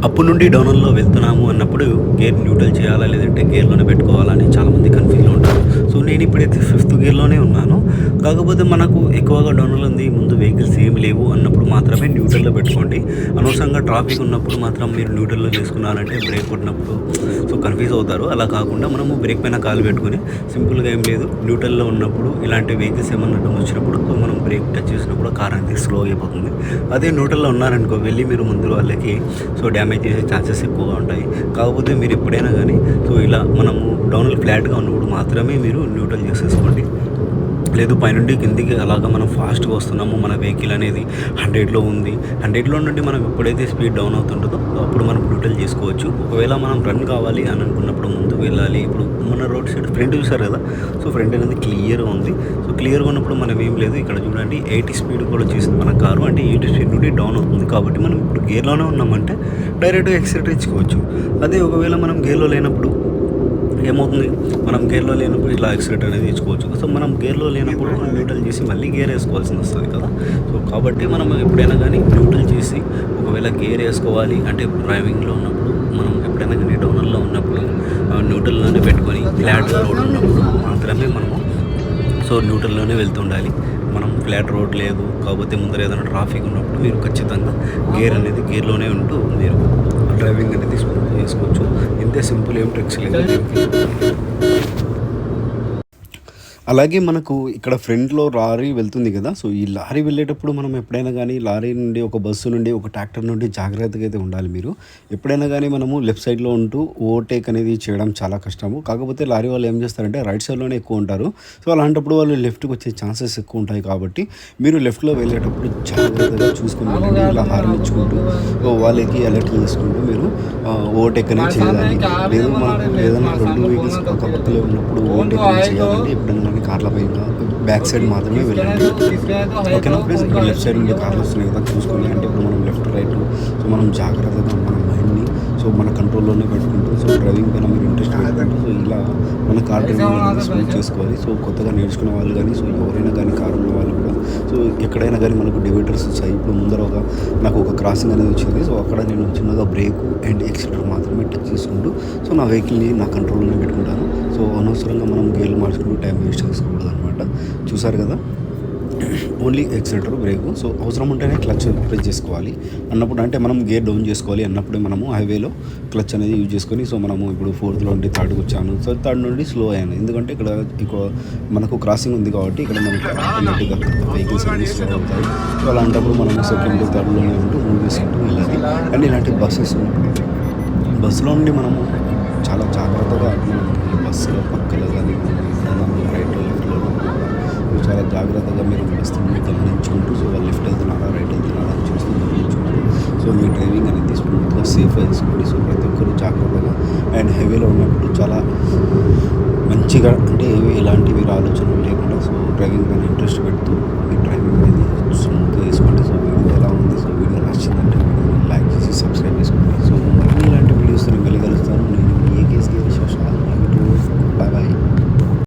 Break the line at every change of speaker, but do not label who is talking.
Up నుండి డౌన్‌లో వెళ్తున్నాము అన్నప్పుడు గేర్ న్యూట్రల్ చేయాలా? లేదంటే గేర్‌లోనే పెట్టుకోవాలా? అని చాలామంది కన్‌ఫ్యూజ్‌లో ఉంటారు. సో, నేనిప్పుడైతే ఫిఫ్త్ గేర్‌లోనే ఉన్నాను. కాకపోతే మనకు ఎక్కువగా డౌన్‌లో ఉంది. ముందు వెహికల్స్ ఏమి లేవు అన్నప్పుడు మాత్రమే న్యూట్రల్‌లో పెట్టుకోండి. అనవసరంగా ట్రాఫిక్ ఉన్నప్పుడు మాత్రం మీరు న్యూట్రల్‌లో చేసుకున్నారంటే బ్రేక్ కొట్టినప్పుడు సో, కన్‌ఫ్యూజ్ అవుతారు. అలా కాకుండా మనము బ్రేక్ పైన కాలు పెట్టుకొని సింపుల్‌గా ఏం లేదు న్యూట్రల్‌లో ఉన్నప్పుడు ఇలాంటి వెహికల్స్ ఏమన్నా అడ్డం వచ్చినప్పుడు సో, మనం బ్రేక్ టచ్ చేసినప్పుడు కార్ అనేది స్లో అయిపోతుంది. అదే న్యూట్రల్‌లో ఉన్నారనుకో వెళ్ళి మీరు ముందు వాళ్ళకి సో, డ్యామేజ్ చేసే ఛాన్సెస్ ఎక్కువగా ఉంటాయి. కాకపోతే మీరు ఎప్పుడైనా గానీ సో, ఇలా మనము డౌన్‌లో ఫ్లాట్‌గా ఉన్నప్పుడు మాత్రమే మీరు న్యూట్రల్ చేసేసుకోండి. లేదు పైనుండి కిందికి అలాగా మనం ఫాస్ట్‌గా వస్తున్నాము. మన వెహికల్ అనేది 100లో ఉంది. 100లో నుండి మనం ఎప్పుడైతే స్పీడ్ డౌన్ అవుతుంటదో అప్పుడు మనం న్యూట్రల్ చేసుకోవచ్చు. ఒకవేళ మనం రన్ కావాలి అని అనుకున్నప్పుడు ముందు వెళ్ళాలి. ఇప్పుడు మన రోడ్ సైడ్ ఫ్రంట్ చూసారు కదా! సో, ఫ్రంట్ అనేది క్లియర్‌గా ఉంది. సో, క్లియర్‌గా ఉన్నప్పుడు మనం ఏం లేదు ఇక్కడ చూడండి 80 స్పీడ్ కూడా వచ్చేసింది మన కారు. అంటే 80 స్పీడ్ నుండి డౌన్ అవుతుంది. కాబట్టి మనం ఇప్పుడు గేర్‌లోనే ఉన్నామంటే డైరెక్ట్‌గా ఎక్సిలరేటర్ ఇచ్చుకోవచ్చు. అదే ఒకవేళ మనం గేర్‌లో లేనప్పుడు ఏమవుతుంది? మనం గేర్‌లో లేనప్పుడు ఇట్లా యాక్సిలేటర్ అనేది ఇచ్చుకోవచ్చు. సో, మనం గేర్‌లో లేనప్పుడు న్యూట్రల్ చేసి మళ్ళీ గేర్ ఏసుకోవాల్సిందొస్తది కదా! సో, కాబట్టి మనం ఎప్పుడైనా గానీ న్యూట్రల్ చేసి ఒకవేళ గేర్ ఏసుకోవాలి అంటే డ్రైవింగ్‌లో ఉన్నప్పుడు మనం ఎప్పుడైనా గానీ డౌనర్‌లో ఉన్నప్పుడు న్యూట్రల్‌లోనే పెట్టుకొని ఫ్లాట్‌గా రోడ్ ఉన్నప్పుడు మాత్రమే మనము సో, న్యూట్రల్‌లోనే వెళ్తుండాలి. మనం ఫ్లాట్ రోడ్ లేదు కాకపోతే ముందర ఏదైనా ట్రాఫిక్ ఉన్నప్పుడు మీరు ఖచ్చితంగా గేర్ అనేది గేర్‌లోనే ఉంటూ మీరు డ్రైవింగ్ అనేది స్మూత్‌గా చేసుకోవచ్చు. ఇంతే సింపుల్ ఏం ట్రిక్స్ లేదు దీనికి. అలాగే మనకు ఇక్కడ ఫ్రంట్‌లో లారీ వెళ్తుంది గదా! సో, ఈ లారీ వెళ్ళేటప్పుడు మనం ఎప్పుడైనా గానీ లారీ నుండి, ఒక బస్సు నుండి, ఒక ట్రాక్టర్ నుండి జాగ్రత్తగా అయితే ఉండాలి మీరు. ఎప్పుడైనా గానీ మనము లెఫ్ట్ సైడ్‌లో ఉంటూ ఓవర్‌టేక్ అనేది చేయడం చాలా కష్టము. కాకపోతే లారీ వాళ్ళు ఏం చేస్తారంటే రైట్ సైడ్‌లోనే ఎక్కువ ఉంటారు. సో, అలాంటప్పుడు వాళ్ళు లెఫ్ట్‌కొచ్చే ఛాన్సెస్ ఎక్కువ ఉంటాయి కాబట్టి మీరు లెఫ్ట్‌లో వెళ్ళేటప్పుడు జాగ్రత్తగా చూసుకొని వెళ్ళండి. ఇలా హార్న్ ఇచ్చుకుంటూ వాళ్ళకి అలర్ట్ చేసుకుంటూ మీరు ఓవర్‌టేక్ అనేది చేయాలి. లేదు మనకు ఏదైనా 2 వెహికల్స్ పక్కపక్కలే ఉన్నప్పుడు ఓవర్‌టేక్ అనేది చేయాలంటే ఎప్పుడైనా గానీ కార్ల పైన బ్యాక్ సైడ్ మాత్రమే వెళ్ళండి. ఓకేనా ఫ్రెండ్స్? ఇక్కడ లెఫ్ట్ సైడ్ నుండి కార్లు వస్తున్నాయి కదా! చూసుకోండి. అంటే ఇప్పుడు మనం లెఫ్ట్, రైట్ సో, మనం జాగ్రత్తగా మన మైండ్‌ని సో, మన కంట్రోల్‌లోనే పెట్టుకుంటూ సో, డ్రైవింగ్ పైన మీరు ఇంట్రెస్ట్ పెట్టుకుంటూ సో, ఇలా మన కార్ డ్రైవింగ్ అనేది స్మూత్ చేసుకోవాలి. సో, కొత్తగా నేర్చుకునే వాళ్ళు గానీ, సో, ఎవరైనా గానీ కారు ఉన్న వాళ్ళు కూడా సో, ఎక్కడైనా గానీ మనకు డివైడర్స్ వచ్చాయి. ఇప్పుడు ముందర నాకు ఒక క్రాసింగ్ అనేది వచ్చింది. సో, అక్కడ నేను చిన్నగా బ్రేకు అండ్ ఎక్సిలరేటర్ మాత్రమే టచ్ చేసుకుంటూ సో, నా వెహికల్‌ని నా కంట్రోల్‌లోనే పెట్టుకుంటాను. సో, అనవసరంగా మనం గేర్లు మార్చుకుంటూ టైం వేస్ట్ చేసుకోకూడదనమాట. చూసారు కదా! Only accelerator, break. సో, అవసరం ఉంటేనే క్లచ్ ప్రెస్ చేసుకోవాలి. అన్నప్పుడు అంటే మనం గేర్ డౌన్ చేసుకోవాలి అన్నప్పుడే మనము హైవేలో క్లచ్ అనేది యూజ్ చేసుకొని సో, మనము ఇప్పుడు ఫోర్త్‌లో నుండి థర్డ్‌కి వచ్చాను. సో, థర్డ్ నుండి స్లో అయ్యాను. ఎందుకంటే ఇక్కడ మనకు క్రాసింగ్ ఉంది కాబట్టి ఇక్కడ మనకు ఆటోమేటిక్‌గా వెహికల్స్ అనేవి స్లో అవుతాయి. సో, అలాంటప్పుడు మనము సెకండ్, థర్డ్‌లోనే ఉంటూ మూవ్ చేసుకుంటూ వెళ్ళాలి. అండ్ ఇలాంటి బస్సెస్ ఉన్నప్పుడు బస్సులో నుండి మనము చాలా జాగ్రత్తగా మనకి బస్సులో పక్కలో కానీ రైట్లో లెఫ్ట్లో కూడా మీరు చాలా జాగ్రత్తగా మీరు వస్తువుని గమనించుకుంటూ సో వాళ్ళు లెఫ్ట్ వెళ్తున్నారా రైట్ వెళ్తున్నారా అని చూస్తూ గమనించుకుంటూ సో మీ డ్రైవింగ్ అనేది స్మూత్గా సేఫ్గా చేసుకోండి. సో ప్రతి ఒక్కరు జాగ్రత్తగా అండ్ హెవీలో ఉన్నప్పుడు చాలా మంచిగా అంటే ఎలాంటి మీరు ఆలోచనలు లేకుండా సో డ్రైవింగ్ పైన ఇంట్రెస్ట్ పెడుతూ మీ డ్రైవింగ్ అనేది స్మూత్గా వేసుకోండి.